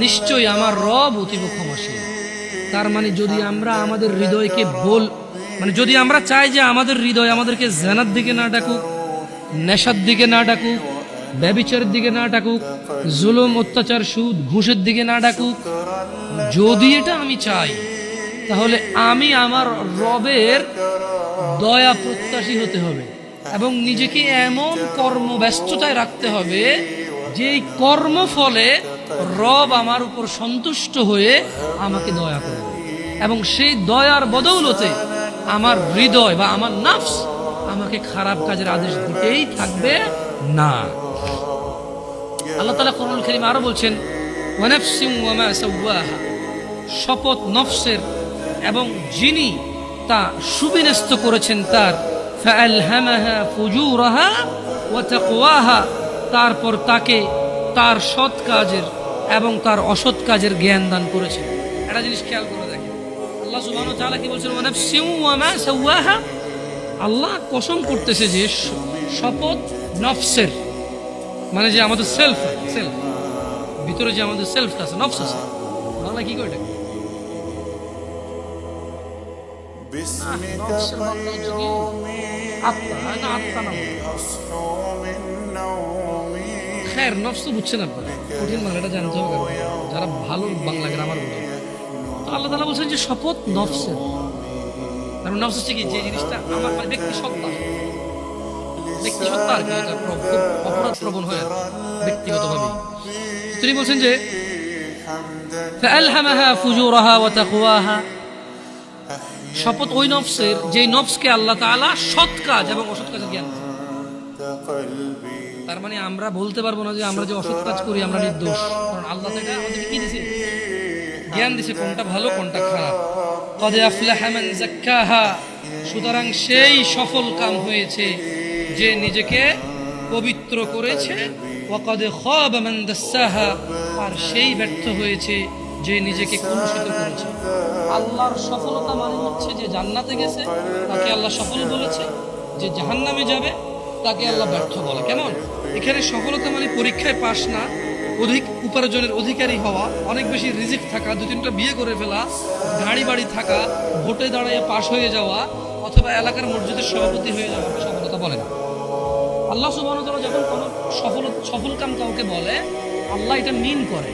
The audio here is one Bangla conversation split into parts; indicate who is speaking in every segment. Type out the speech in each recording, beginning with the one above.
Speaker 1: নিশ্চয়ই আমার রব অতীব ক্ষমাশীল। তার মানে যদি আমরা আমাদের হৃদয়কে যদি আমরা চাই যে আমাদের হৃদয় আমাদেরকে জেনার দিকে না ডাকুক, নেশার দিকে না ডাকুক, ব্যভিচারের দিকে না ডাকুক, জুলুম অত্যাচার সুদ ঘুষের দিকে না ডাকুক, যদি এটা আমি চাই, তাহলে আমি আমার রবের দয়া প্রত্যাশী হতে হবে এবং নিজেকে এমন কর্মব্যস্ততায় রাখতে হবে যেই কর্মফলে রব আমার উপর সন্তুষ্ট হয়ে আমাকে দয়া করবে এবং সেই দয়ার বদৌলতে আমার হৃদয় বা আমার নফস আমাকে খারাপ কাজের আদেশ দিতেই থাকবে না। আল্লাহ তাআলা কোরআনুল কারীমে আরো বলছেন, ওয়া নাফসিন ওয়া মা সাওয়াহা, শপথ নফসের এবং যিনি তা সুবিন্যস্ত করেছেন তার, ফাআলহামাহা ফুজুরাহা ওয়া তাকওয়াহা, তারপর তাকে তার সৎ কাজের এবং তার অসৎ কাজের জ্ঞান দান করেছেন। একটা জিনিস খেয়াল করে দেখেন, আল্লাহ সুবহানাহু ওয়া তাআলা কি বলছেন, ওয়া নাফসিন ওয়া মা সাওয়াহা, আল্লাহ কসম করতেছে যে শপথ নফসের, মানে যে আমাদের সেলফ ভিতরে যে আমাদের সেলফটা আছে, নফস আছে, বাংলা কি করে এটা? নফস তো বুঝছেন আপনারা, কঠিন বাংলাটা জানতে হবে যারা ভালো বাংলা গ্রামার বলে। তো আল্লাহ তাআলা বলছেন যে শপথ নফসের, কারণ নফস হচ্ছে কি, যে জিনিসটা আমার মানে ব্যক্তি সত্তা আর কি, এটা অপরাধ প্রবণ হয় ব্যক্তিগতভাবে। তিনি বলছেন যে ফাআলহামাহা ফুজুরাহা ওয়া তাকওয়াহা, শপথ ওই নফসের যেই নফসকে আল্লাহ তাআলা সৎ কাজ এবং অসৎ কাজের জ্ঞান। তার মানে আমরা বলতে পারবো না যে আমরা যে অসৎ কাজ করি আমরা নির্দোষ, কারণ আল্লাহ তাআলা আমাদেরকে কি দিয়েছে? জ্ঞান দিয়েছে, কোনটা ভালো কোনটা খারাপ। কদ আফলাহা মান যাক্কাহা, সুতরাং সেই সফল কাম হয়েছে যে নিজেকে পবিত্র করেছে। ওয়া কদ খাবা মান দাসসাহা, আর সেই ব্যর্থ হয়েছে যে নিজেকে কলুষিত করেছে। আল্লাহর সফলতা মানে হচ্ছে যে জান্নাতে গেছে তাকে আল্লাহ সফল বলেছে, যে জাহান্নামে যাবে তাকে আল্লাহ ব্যর্থ বলে। কেমন? এখানে সফলতা মানে পরীক্ষায় পাস না, অধিক উপার্জনের অধিকারী হওয়া, অনেক বেশি রিজিক থাকা, 2-3টা বিয়ে করে ফেলা, গাড়ি বাড়ি থাকা, ভোটে দাঁড়িয়ে পাশ হয়ে যাওয়া, অথবা এলাকার মসজিদের সভাপতি হয়ে যাওয়া সফলতা বলে না। আল্লাহ সুবহানাহু ওয়া তাআলা যখন কোনো সফল কাম কাউকে বলে, আল্লাহ এটা মিন করে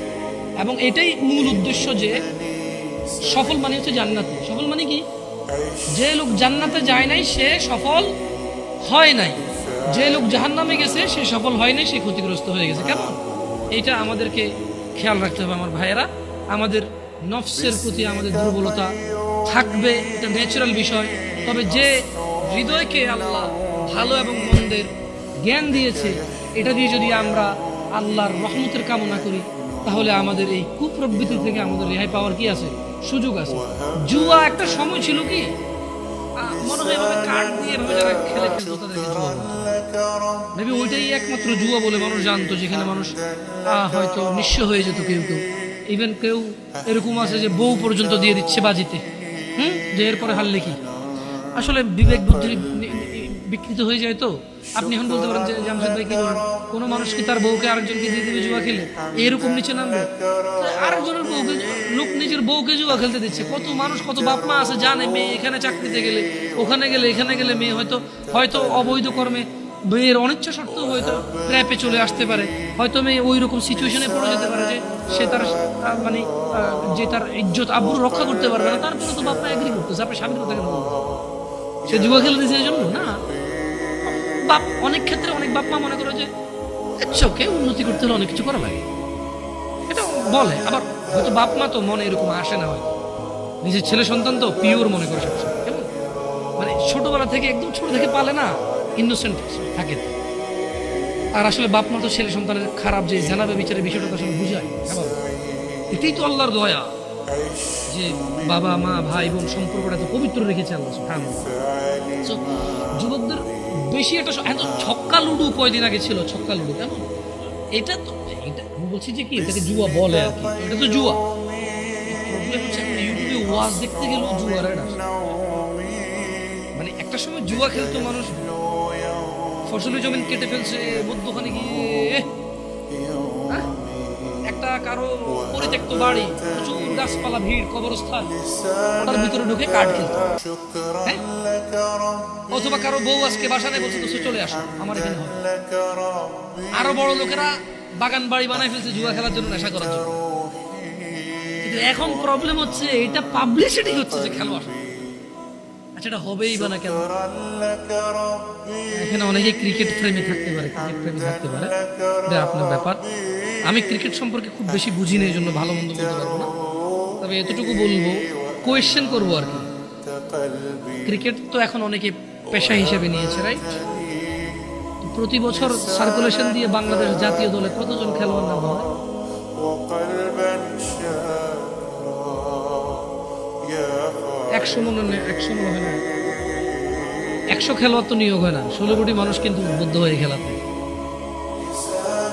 Speaker 1: এবং এটাই মূল উদ্দেশ্য যে সফল মানে হচ্ছে জান্নাতি। সফল মানে কি? যে লোক জান্নাতে যায় নাই সে সফল হয় নাই, যে লোক জাহান্নামে গেছে সে সফল হয় নাই, সে ক্ষতিগ্রস্ত হয়ে গেছে। কেমন? এটা আমাদেরকে খেয়াল রাখতে হবে আমার ভাইয়েরা। আমাদের নফসের প্রতি আমাদের দুর্বলতা থাকবে, এটা ন্যাচারাল বিষয়। তবে যে হৃদয়কে আল্লাহ ভালো এবং মন্দের জ্ঞান দিয়েছে, এটা দিয়ে যদি আমরা আল্লাহর রহমতের কামনা করি, তাহলে আমাদের এই কুপ্রবৃত্তি থেকে আমাদের রেহাই পাওয়ার কি আছে? সুযোগ আছে। জুয়া একটা সময় ছিল কি, মনে হয় এভাবে কার্ড দিয়ে এভাবে যারা খেলতো তাদেরকে জুয়া বলতো। মেবি ওইটাই একমাত্র জুয়া বলে মানুষ জানতো, যেখানে মানুষ হয়তো নিঃস্ব হয়ে যেত। কেউ ইভেন কেউ এরকম আছে যে বউ পর্যন্ত দিয়ে দিচ্ছে বাজিতে, যে এরপরে হারলে কি। আসলে বিবেক বুদ্ধি বিকৃত হয়ে যায়। তো আপনি এখন বলতে পারেন যে জামশেদ ভাই কি বলেন, কোনো মানুষ কি তার বউকে আরেকজনকে দিয়ে দেবে জুয়া খেলে? এরকম নিচে নামবে? আরেকজনের বউকে, লোক নিজের বউকে জুয়া খেলতে দিচ্ছে। কত মানুষ, কত বাপ মা আছে জানে মেয়ে এখানে চাকরিতে গেলে, ওখানে গেলে, এখানে গেলে মেয়ে হয়তো অবৈধ কর্মে, মেয়ের অনিচ্ছা সত্ত্বেও হয়তো ট্র্যাপে চলে আসতে পারে, হয়তো মেয়ে ওই রকম সিচুয়েশনে পড়ে যেতে পারে যে সে তার যে তার ইজ্জত আব্রু রক্ষা করতে পারবে না। তারপরে তো বাপ মা এগ্রি করতেছে, আপনি স্বামীর কথা কেন বলবেন? সে জুয়া খেলে দিয়েছে এই জন্য না। অনেক ক্ষেত্রে অনেক বাপ মা মনে করে যে চোখে উন্নতি করতে হলে অনেক কিছু করা লাগে, এটা বলে। আবার হয়তো বাপ মা তো মনে এরকম আসে না, হয়তো নিজের ছেলে সন্তান তো পিওর মনে করে সবসময়, কেমন মানে ছোটবেলা থেকে একদম ছোট থেকে পালে না, ইনোসেন্ট থাকে। আর আসলে বাপ মা তো ছেলে সন্তানের খারাপ যে জানাবে বিচারের বিষয়টা তো আসলে বুঝায়। এটাই তো আল্লাহর দয়া যে বাবা মা ভাই বোন সম্পর্কটা তো পবিত্র রেখেছে আল্লাহ সুবহানাহু ওয়া তাআলা। যুবকদের বেশি একটা ছক্কা লুডু কয়দিন আগে ছিল, ছক্কা লুডু, কেমন? এটা তো এটা আমি বলছি যে কি, এটাকে জুয়া বলে আর কি, এটা তো জুয়া। প্রবলেম হচ্ছে এখন ইউটিউবে ওয়াজ দেখতে গেলেও জুয়ার অ্যাড আসে। মানে একটা সময় জুয়া খেলতো মানুষ, ফসলের জমিন কেটে ফেলছে মধ্যখানে গিয়ে একটা কারো পরিত্যক্ত বাড়ি, প্রচুর গাছপালা, ভিড়, কবরস্থান, ওটার ভিতরে ঢুকে কার্ড খেলতো। হ্যাঁ? অথবা কারো বউ আজকে বাসা নেই, বলছে তো চলে আসো আমার এখানে হবে। আরো বড় লোকেরা বাগান বাড়ি বানাই ফেলছে জুয়া খেলার জন্য, নেশা করার জন্য। কিন্তু এখন প্রবলেম হচ্ছে এটা পাবলিসিটি হচ্ছে যে খেলো আসো। আচ্ছা, এটা হবেই বা না কেন? এখানে অনেকে ক্রিকেট প্রেমী থাকতে পারে, ক্রিকেট প্রেমী থাকতে পারে, এটা আপনার ব্যাপার। আমি ক্রিকেট সম্পর্কে খুব বেশি বুঝি না, এই জন্য ভালো মন্দ বলতে পারবো না। তবে এতটুকু বলবো, কোয়েশ্চেন করবো আর কি। ক্রিকেট তো এখন অনেকে পেশা হিসেবে নিয়েছে, রাইট? প্রতি বছর সার্কুলেশন দিয়ে বাংলাদেশ জাতীয় দলে কতজন খেলোয়াড় নাম হয়? 100 মনে হয় না। 100 খেলোয়াড় তো নিয়োগ হয় না। 16 কোটি মানুষ কিন্তু উদ্বুদ্ধ হয়ে খেলাতে।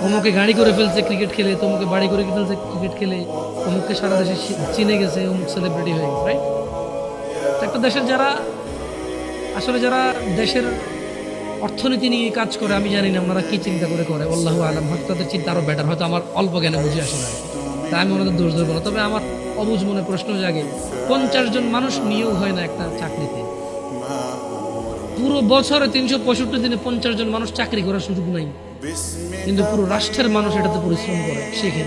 Speaker 1: অমুকে গাড়ি করে ফেলছে ক্রিকেট খেলে, তমুকে বাড়ি করে ফেলছে ক্রিকেট খেলে, অমুককে সারা দেশে চিনে গেছে, অমুক সেলিব্রিটি হয়ে গেছে, রাইট? একটা দেশের যারা দেশের অর্থনীতি নিয়ে কাজ করে, আমি জানি না ওনারা কি চিন্তা করে আল্লাহু আলাম, হয়তো তাদের চিন্তা আরো বেটার, হয়তো আমার অল্প জ্ঞানে বুঝে আসে না, তাই আমি ওনাদের দোষ ধরবো না। তবে আমার অবুঝ মনে প্রশ্ন জাগে, 50 জন মানুষ নিয়োগ হয় না একটা চাকরিতে। পুরো বছরে 365 দিনে 50 জন মানুষ চাকরি করার সুযোগ নাই, কিন্তু পুরো রাষ্ট্রের মানুষ এটাতে পরিশ্রম করে, শেখে।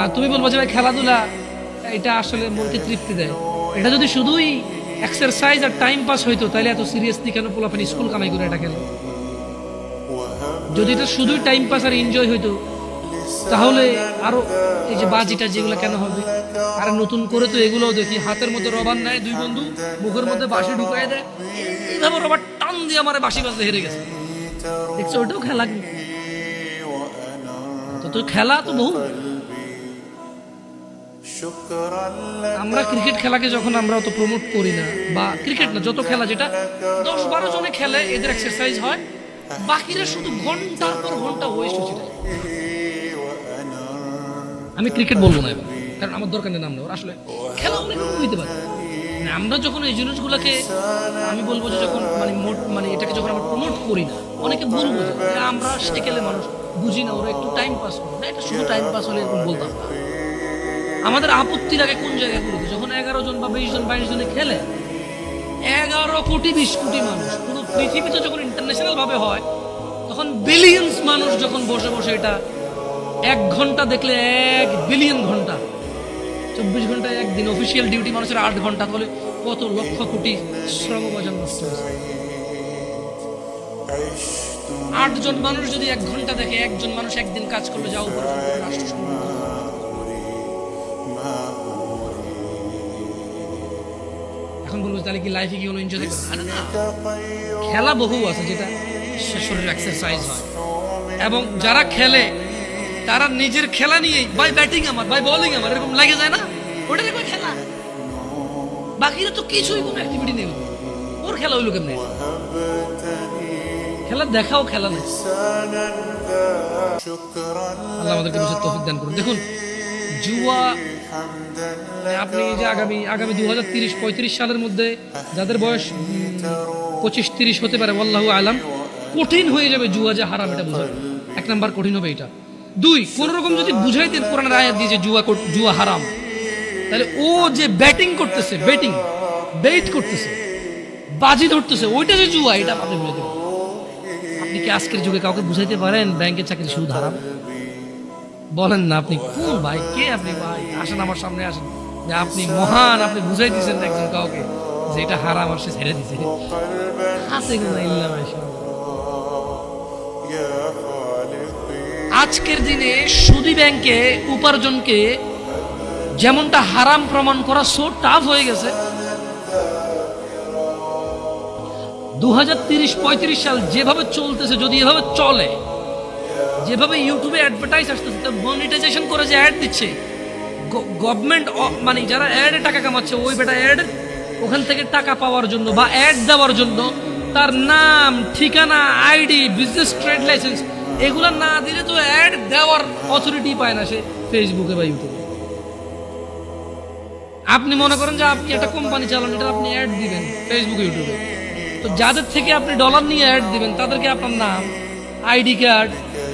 Speaker 1: আর তুমি বলবো যে ভাই খেলাধুলা এটা আসলে মনকে তৃপ্তি দেয়, এটা যদি শুধুই এক্সারসাইজ আর টাইম পাস হইতো তাহলে এত সিরিয়াসলি কেন পোলাপান স্কুল কামাই করে এটা খেলে? যদি এটা শুধুই টাইম পাস আর এনজয় হইতো তাহলে আরো এই যে বাজিটা যেগুলো কেন হবে? আর নতুন করে তো এগুলোও দেখি, হাতের মধ্যে রবার নেয় দুই বন্ধু, মুখের মধ্যে বাঁশি ঢুকাই দেয়, এইভাবে রবার টান দিয়ে আমার বাঁশি বাজতে হেরে গেছে, দেখছো? ওইটাও খেলা। তো খেলা তো বহু। আমরা ক্রিকেট খেলাকে যখন আমরা অত প্রমোট করি না, বা ক্রিকেট না যত খেলা যেটা 10-12 জনে খেলে, এদের এক্সারসাইজ হয়, বাকিরা শুধু ঘন্টার পর ঘন্টা ওয়েস্ট হচ্ছে। আমি ক্রিকেট বলবো না এবার, কারণ আমার দরকার নেই নাম নেওয়ার। আসলে খেলা অনেক রকম হইতে পারে। আমরা যখন এই জিনিসগুলোকে, আমি বলবো যে যখন মানে এটাকে যখন আমরা প্রমোট করি না, অনেকে বলবো যে আমরা সেকেলে মানুষ বুঝি না, ওরা একটু টাইম পাস করে না, এটা শুধু টাইম পাস হলে এরকম বলতাম না। আমাদের আপত্তি লাগে কোন জায়গায় করতে, যখন 11 জন বা 20 জন 22 জনে খেলে, 11 কোটি 20 কোটি মানুষ পুরো পৃথিবীতে যখন ইন্টারন্যাশনাল ভাবে হয়, তখন বিলিয়ন্স মানুষ যখন বসে বসে এটা 1 ঘন্টা দেখলে 1 বিলিয়ন ঘন্টা, 24 ঘন্টায় একদিন অফিসিয়াল ডিউটি মানুষের 8 ঘন্টা, তাহলে কত লক্ষ কোটি শ্রম বাজার নষ্ট হয়েছে। 8 জন মানুষ যদি 1 ঘন্টা দেখে, 1 জন মানুষ একদিন কাজ করলে যা উপার্জন করে রাষ্ট্র সম্পদ। এখন বলবো তাহলে কি লাইফে কি হলো এনজয় করবে? না, খেলা বহু আছে যেটা শরীরের এক্সারসাইজ হয়, এবং যারা খেলে তারা নিজের খেলা নিয়েই, বাই ব্যাটিং আমার, বাই বোলিং আমার, এরকম লাগে যায় না, ওটাই কই খেলা। বাকিরা তো কিছুই কোনো অ্যাক্টিভিটি নেই, ওর খেলা হইলো কেমনে? খেলা দেখাও খেলা নেই। আল্লাহ আমাদেরকে বুঝার তৌফিক দান করুন। দেখুন, জুয়া, আপনি যে আগামী 2030-35 সালের মধ্যে যাদের বয়স 25-30 হতে পারে, আল্লাহু আলাম, কঠিন হয়ে যাবে জুয়া যে হারাম এটা বোঝা। 1 নাম্বার কঠিন হবে এটা। 2, কোন রকম যদি বুঝাইতেন কোরআনের আয়াত দিয়ে যে জুয়া হারাম, তাহলে ও যে ব্যাটিং করতেছে, বেট করতেছে, বাজি ধরতেছে, ওইটা যে জুয়া, এটা আপনি বুঝাতে পারেন। আপনি কি আজকের যুগে কাউকে বুঝাইতে পারেন ব্যাংকের চাকরি সুদ হারাম? বলেন না, আপনি কোন ভাই, কে আপনি? ভাই আসেন আমার সামনে, আসেন, যে আপনি মহান, আপনি বুঝাই দিচ্ছেন একজন কাউকে যে এটা হারাম, আর সে ছেড়ে দিছে। হাতে গোনা ইল্লা মাশাআল্লাহ। আজকের দিনে সুদী ব্যাংকে উপার্জনকে যেমনটা হারাম প্রমাণ করা সো টাফ হয়ে গেছে, 2030-35 সাল যেভাবে চলতেছে, যদি এভাবে চলে, যেভাবে ইউটিউবে অ্যাডভার্টাইজ আসতেছে, মনিটাইজেশন করে যে অ্যাড দিচ্ছে গভর্নমেন্ট, মানে যারা অ্যাডে টাকা কামাচ্ছে, ওই বেটা অ্যাড ওখান থেকে টাকা পাওয়ার জন্য বা অ্যাড দেওয়ার জন্য তার নাম, ঠিকানা, আইডি, বিজনেস ট্রেড লাইসেন্স এগুলো না দিলে তো অ্যাড দেওয়ার অথরিটি পায় না সে ফেসবুকে বা ইউটিউবে। আপনি মনে করেন যে আপনি একটা কোম্পানি চালান, এটা আপনি অ্যাড দিবেন ফেসবুকে, ইউটিউবে, তো যাদের থেকে আপনি ডলার নিয়ে অ্যাড দিবেন তাদেরকে আপনার নাম, আইডি কার্ড,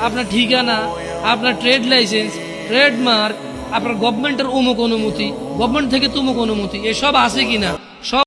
Speaker 1: আপনার ঠিকানা, আপনার ট্রেড লাইসেন্স, ট্রেডমার্ক, আপনার গভর্নমেন্টের অমুক অনুমতি, গভর্নমেন্ট থেকে তুমুক অনুমতি, এসব আছে কিনা সব